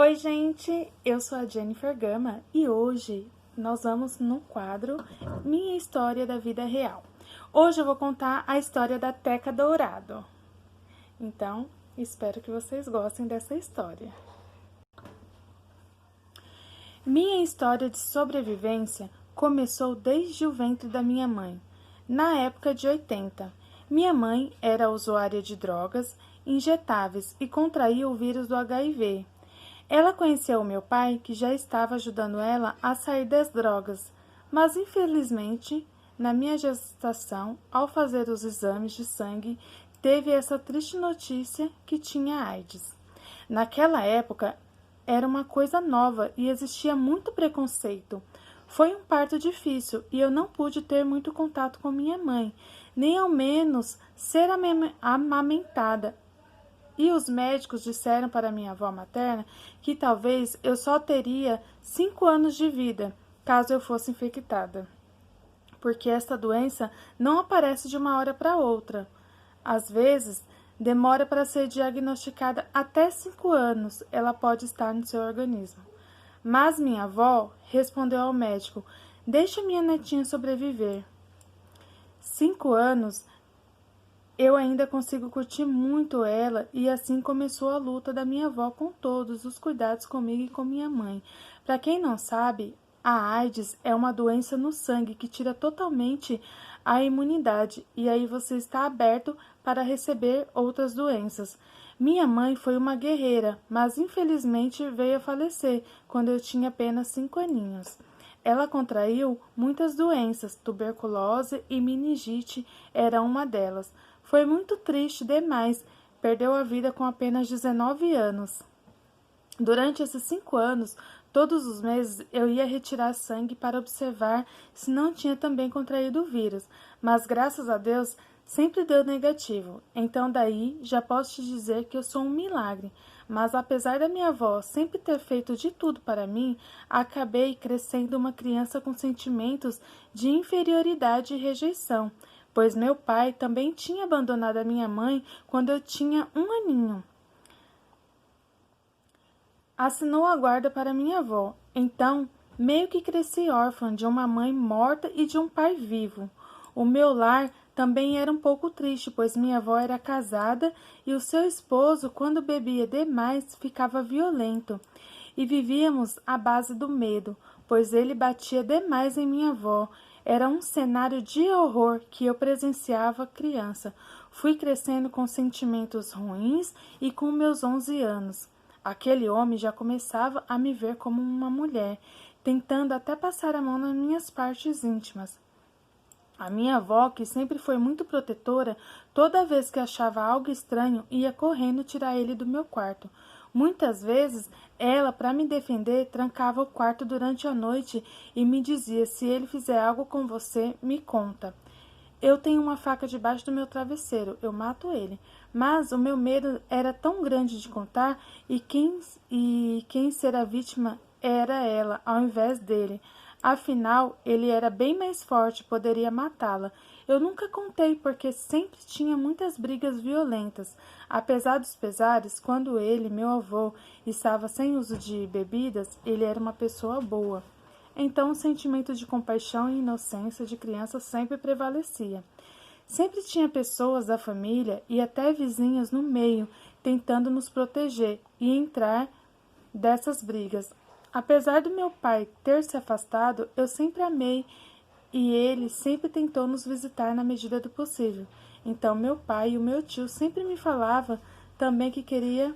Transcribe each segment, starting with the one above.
Oi, gente! Eu sou a Jennifer Gama e hoje nós vamos no quadro Minha História da Vida Real. Hoje eu vou contar a história da Teca Dourado. Então, espero que vocês gostem dessa história. Minha história de sobrevivência começou desde o ventre da minha mãe, na época de 80. Minha mãe era usuária de drogas injetáveis e contraía o vírus do HIV. Ela conheceu o meu pai, que já estava ajudando ela a sair das drogas, mas infelizmente, na minha gestação, ao fazer os exames de sangue, teve essa triste notícia que tinha AIDS. Naquela época, era uma coisa nova e existia muito preconceito. Foi um parto difícil e eu não pude ter muito contato com minha mãe, nem ao menos ser amamentada. E os médicos disseram para minha avó materna que talvez eu só teria 5 anos de vida caso eu fosse infectada, porque esta doença não aparece de uma hora para outra. Às vezes, demora para ser diagnosticada até 5 anos, ela pode estar no seu organismo. Mas minha avó respondeu ao médico: deixe minha netinha sobreviver. 5 anos eu ainda consigo curtir muito ela e assim começou a luta da minha avó com todos os cuidados comigo e com minha mãe. Para quem não sabe, a AIDS é uma doença no sangue que tira totalmente a imunidade e aí você está aberto para receber outras doenças. Minha mãe foi uma guerreira, mas infelizmente veio a falecer quando eu tinha apenas 5 aninhos. Ela contraiu muitas doenças, tuberculose e meningite era uma delas. Foi muito triste demais, perdeu a vida com apenas 19 anos. Durante esses 5 anos, todos os meses eu ia retirar sangue para observar se não tinha também contraído o vírus, mas graças a Deus sempre deu negativo. Então daí já posso te dizer que eu sou um milagre. Mas apesar da minha avó sempre ter feito de tudo para mim, acabei crescendo uma criança com sentimentos de inferioridade e rejeição, pois meu pai também tinha abandonado a minha mãe quando eu tinha 1 aninho. Assinou a guarda para minha avó. Então, meio que cresci órfã de uma mãe morta e de um pai vivo. O meu lar também era um pouco triste, pois minha avó era casada e o seu esposo, quando bebia demais, ficava violento. E vivíamos à base do medo, pois ele batia demais em minha avó. Era um cenário de horror que eu presenciava criança. Fui crescendo com sentimentos ruins e com meus 11 anos. Aquele homem já começava a me ver como uma mulher, tentando até passar a mão nas minhas partes íntimas. A minha avó, que sempre foi muito protetora, toda vez que achava algo estranho, ia correndo tirar ele do meu quarto. Muitas vezes, ela, para me defender, trancava o quarto durante a noite e me dizia: se ele fizer algo com você, me conta. Eu tenho uma faca debaixo do meu travesseiro, eu mato ele. Mas o meu medo era tão grande de contar e quem ser a vítima era ela, ao invés dele. Afinal, ele era bem mais forte, poderia matá-la. Eu nunca contei porque sempre tinha muitas brigas violentas. Apesar dos pesares, quando ele, meu avô, estava sem uso de bebidas, ele era uma pessoa boa. Então o sentimento de compaixão e inocência de criança sempre prevalecia. Sempre tinha pessoas da família e até vizinhos no meio, tentando nos proteger e entrar dessas brigas. Apesar do meu pai ter se afastado, eu sempre amei e ele sempre tentou nos visitar na medida do possível. Então meu pai e o meu tio sempre me falavam também que queria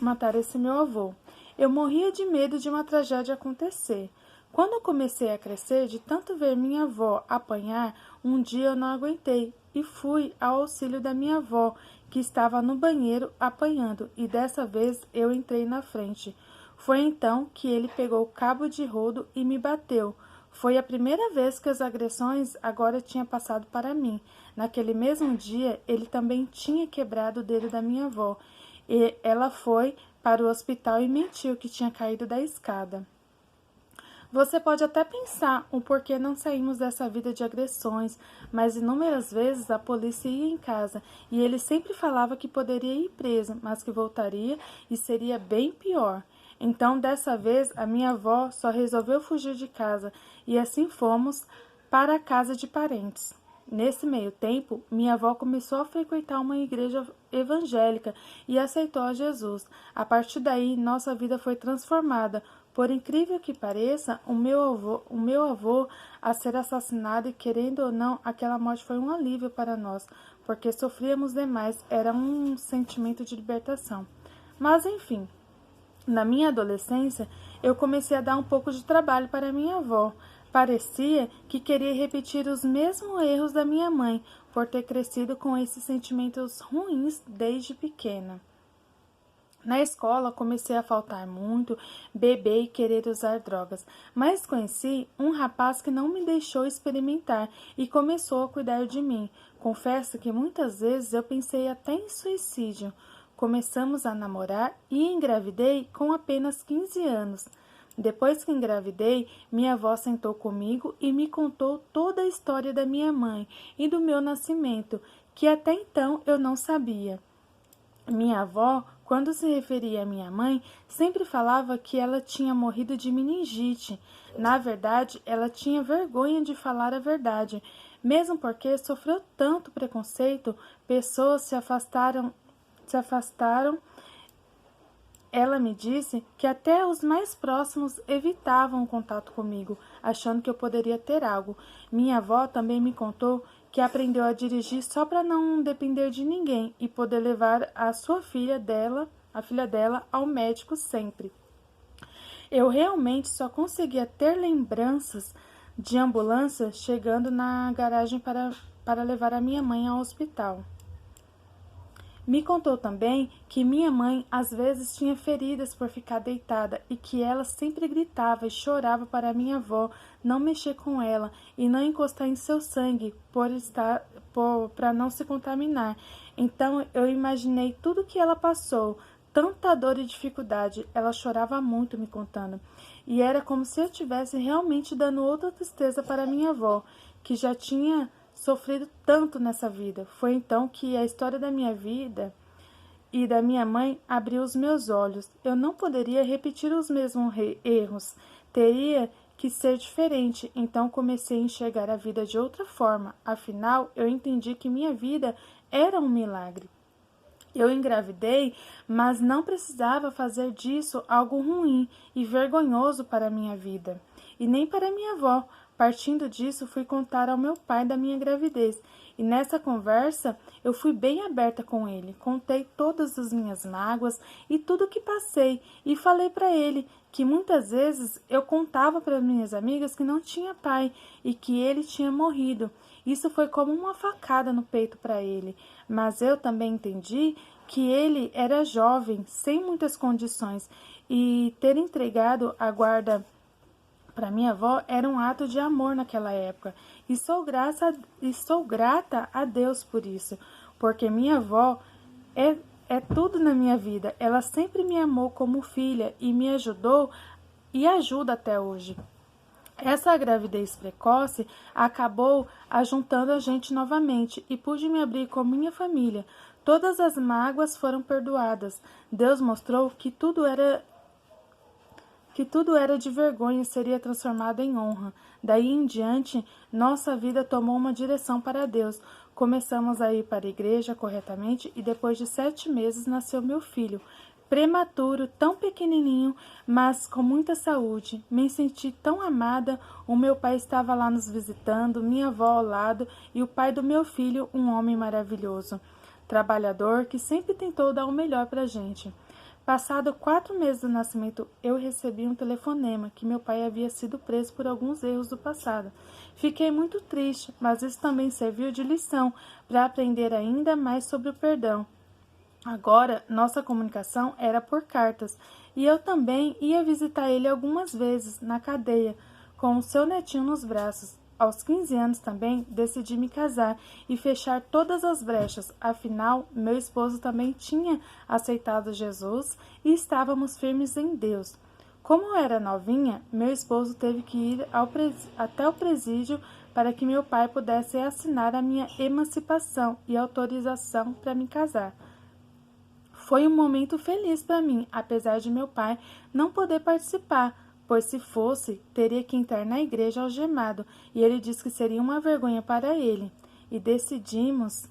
matar esse meu avô. Eu morria de medo de uma tragédia acontecer. Quando eu comecei a crescer, de tanto ver minha avó apanhar, um dia eu não aguentei e fui ao auxílio da minha avó, que estava no banheiro apanhando, e dessa vez eu entrei na frente. Foi então que ele pegou o cabo de rodo e me bateu. Foi a primeira vez que as agressões agora tinham passado para mim. Naquele mesmo dia, ele também tinha quebrado o dedo da minha avó. E ela foi para o hospital e mentiu que tinha caído da escada. Você pode até pensar o porquê não saímos dessa vida de agressões, mas inúmeras vezes a polícia ia em casa e ele sempre falava que poderia ir preso, mas que voltaria e seria bem pior. Então, dessa vez, a minha avó só resolveu fugir de casa e assim fomos para a casa de parentes. Nesse meio tempo, minha avó começou a frequentar uma igreja evangélica e aceitou a Jesus. A partir daí, nossa vida foi transformada. Por incrível que pareça, o meu avô a ser assassinado e, querendo ou não, aquela morte foi um alívio para nós, porque sofríamos demais, era um sentimento de libertação. Mas, enfim, na minha adolescência, eu comecei a dar um pouco de trabalho para minha avó. Parecia que queria repetir os mesmos erros da minha mãe, por ter crescido com esses sentimentos ruins desde pequena. Na escola, comecei a faltar muito, beber e querer usar drogas, mas conheci um rapaz que não me deixou experimentar e começou a cuidar de mim. Confesso que muitas vezes eu pensei até em suicídio. Começamos a namorar e engravidei com apenas 15 anos. Depois que engravidei, minha avó sentou comigo e me contou toda a história da minha mãe e do meu nascimento, que até então eu não sabia. Minha avó, quando se referia à minha mãe, sempre falava que ela tinha morrido de meningite. Na verdade, ela tinha vergonha de falar a verdade, mesmo porque sofreu tanto preconceito, pessoas se afastaram. Ela me disse que até os mais próximos evitavam o contato comigo, achando que eu poderia ter algo. Minha avó também me contou que aprendeu a dirigir só para não depender de ninguém e poder levar a filha dela, ao médico sempre. Eu realmente só conseguia ter lembranças de ambulância chegando na garagem para levar a minha mãe ao hospital. Me contou também que minha mãe às vezes tinha feridas por ficar deitada e que ela sempre gritava e chorava para minha avó não mexer com ela e não encostar em seu sangue para não se contaminar. Então eu imaginei tudo que ela passou, tanta dor e dificuldade. Ela chorava muito me contando. E era como se eu estivesse realmente dando outra tristeza para minha avó, que já tinha sofrido tanto nessa vida. Foi então que a história da minha vida e da minha mãe abriu os meus olhos. Eu não poderia repetir os mesmos erros. Teria que ser diferente. Então comecei a enxergar a vida de outra forma. Afinal, eu entendi que minha vida era um milagre. Eu engravidei, mas não precisava fazer disso algo ruim e vergonhoso para a minha vida, e nem para minha avó. Partindo disso, fui contar ao meu pai da minha gravidez, e nessa conversa eu fui bem aberta com ele. Contei todas as minhas mágoas e tudo o que passei, e falei para ele que muitas vezes eu contava para minhas amigas que não tinha pai e que ele tinha morrido. Isso foi como uma facada no peito para ele, mas eu também entendi que ele era jovem, sem muitas condições, e ter entregado a guarda para minha avó era um ato de amor naquela época, e sou grata a Deus por isso, porque minha avó é tudo na minha vida. Ela sempre me amou como filha e me ajudou e ajuda até hoje. Essa gravidez precoce acabou ajuntando a gente novamente e pude me abrir com minha família. Todas as mágoas foram perdoadas. Deus mostrou que tudo era de vergonha e seria transformado em honra. Daí em diante, nossa vida tomou uma direção para Deus. Começamos a ir para a igreja corretamente e depois de 7 meses nasceu meu filho. Prematuro, tão pequenininho, mas com muita saúde. Me senti tão amada. O meu pai estava lá nos visitando, minha avó ao lado e o pai do meu filho, um homem maravilhoso, trabalhador que sempre tentou dar o melhor para a gente. Passado 4 meses do nascimento, eu recebi um telefonema que meu pai havia sido preso por alguns erros do passado. Fiquei muito triste, mas isso também serviu de lição para aprender ainda mais sobre o perdão. Agora, nossa comunicação era por cartas, e eu também ia visitar ele algumas vezes na cadeia, com o seu netinho nos braços. Aos 15 anos também decidi me casar e fechar todas as brechas, afinal, meu esposo também tinha aceitado Jesus e estávamos firmes em Deus. Como eu era novinha, meu esposo teve que ir até o presídio para que meu pai pudesse assinar a minha emancipação e autorização para me casar. Foi um momento feliz para mim, apesar de meu pai não poder participar, pois se fosse, teria que entrar na igreja algemado, e ele disse que seria uma vergonha para ele. E decidimos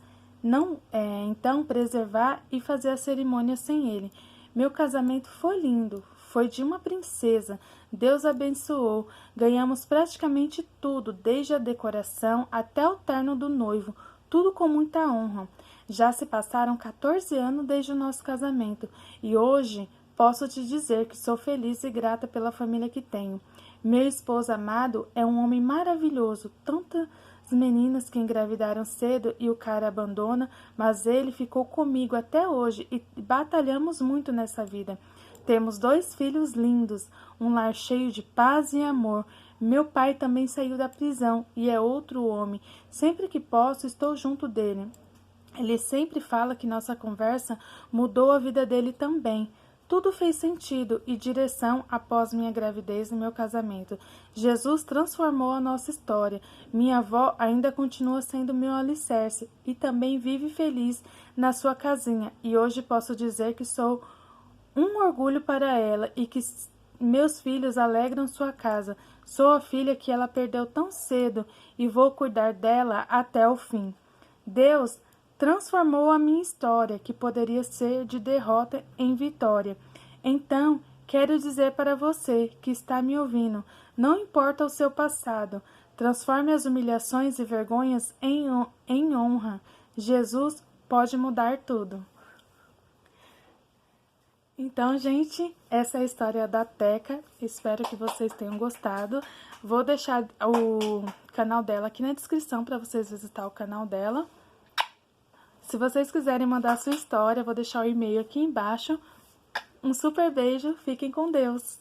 então preservar e fazer a cerimônia sem ele. Meu casamento foi lindo, foi de uma princesa. Deus abençoou. Ganhamos praticamente tudo, desde a decoração até o terno do noivo, tudo com muita honra. Já se passaram 14 anos desde o nosso casamento e hoje posso te dizer que sou feliz e grata pela família que tenho. Meu esposo amado é um homem maravilhoso, tantas meninas que engravidaram cedo e o cara abandona, mas ele ficou comigo até hoje e batalhamos muito nessa vida. Temos 2 filhos lindos, um lar cheio de paz e amor. Meu pai também saiu da prisão e é outro homem. Sempre que posso, estou junto dele. Ele sempre fala que nossa conversa mudou a vida dele também. Tudo fez sentido e direção após minha gravidez e meu casamento. Jesus transformou a nossa história. Minha avó ainda continua sendo meu alicerce e também vive feliz na sua casinha. E hoje posso dizer que sou um orgulho para ela e que meus filhos alegram sua casa. Sou a filha que ela perdeu tão cedo e vou cuidar dela até o fim. Deus transformou a minha história, que poderia ser de derrota em vitória. Então, quero dizer para você que está me ouvindo, não importa o seu passado, transforme as humilhações e vergonhas em honra. Jesus pode mudar tudo. Então, gente, essa é a história da Teca. Espero que vocês tenham gostado. Vou deixar o canal dela aqui na descrição para vocês visitar o canal dela. Se vocês quiserem mandar a sua história, vou deixar o e-mail aqui embaixo. Um super beijo, fiquem com Deus!